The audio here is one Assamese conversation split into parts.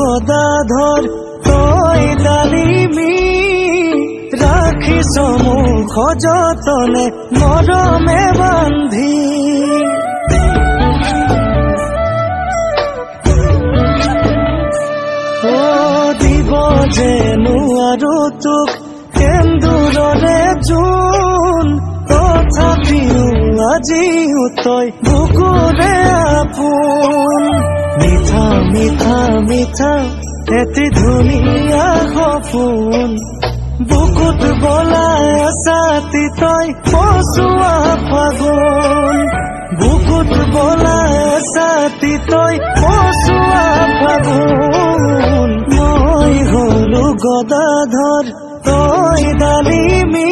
গদাধৰ তই ডালিমি ৰাখি সমুখ যতনে মৰমে বান্ধি দিব যেনো আৰু তোক কেন্দুৰৰে জোন তথাপিও আজিও তই বুকুৰে আপোন মিঠা মিঠা মিঠা এটি ধুনীয়া সপোন বুকুত বলাই আছাতি তই পচুৱা ফাগুন বুকুত বলাই আছাতি তই পচুৱা ফাগুন মই হলো গদাধৰ তই ডালিমি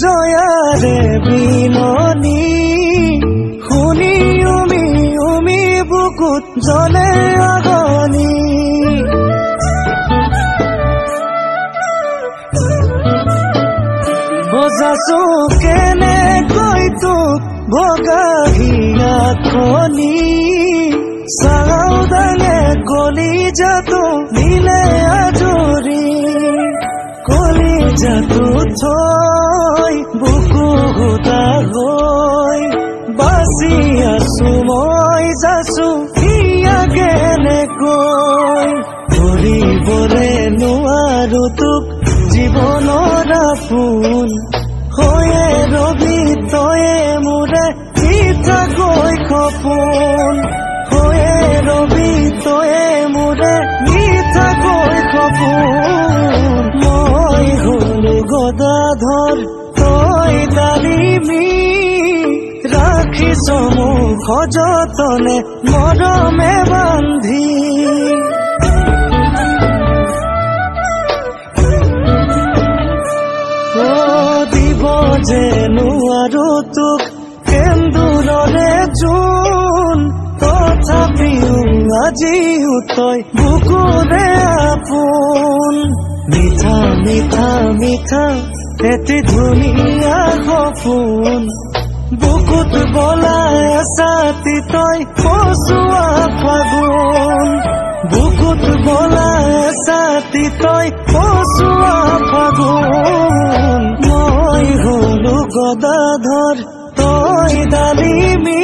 জয়াৰে বিননি শুনি উমি উমি বুকুত জ্বলে আগনি বজাছো কেনেকৈ তোক ভগাহিয়া খনি চাওদাঙে গলি যাতো দিলে আজৰি কলি যাতো থৈ বুকু হুদা হৈ বাচি আছো মই যাছো হিয়া কেনেকৈ ধৰিবলে নোৱাৰো তোক জীৱনৰ আপোন হৈয়ে ৰবি তয়ে মোৰে মিঠাকৈ সপোন হৈয়ে ৰবি তয়ে মোৰে মিঠাকৈ সপোন মই হলো গদাধৰ তই ডালিমি ৰাখি সমুখ যতনে মৰমে বান্ধি দিব যেনো আৰু তোক কেন্দুৰৰে জোন তথাপিও আজিও তই বুকুৰে আপোন মিঠা মিঠা মিঠা এটি ধুনীয়া সপোন বুকুত বলাই আছাতি তই পচুৱা ফাগুন বুকুত বলাই আছাতি তই পচুৱা ফাগুন মই হলো গদাধৰ তই ডালিমি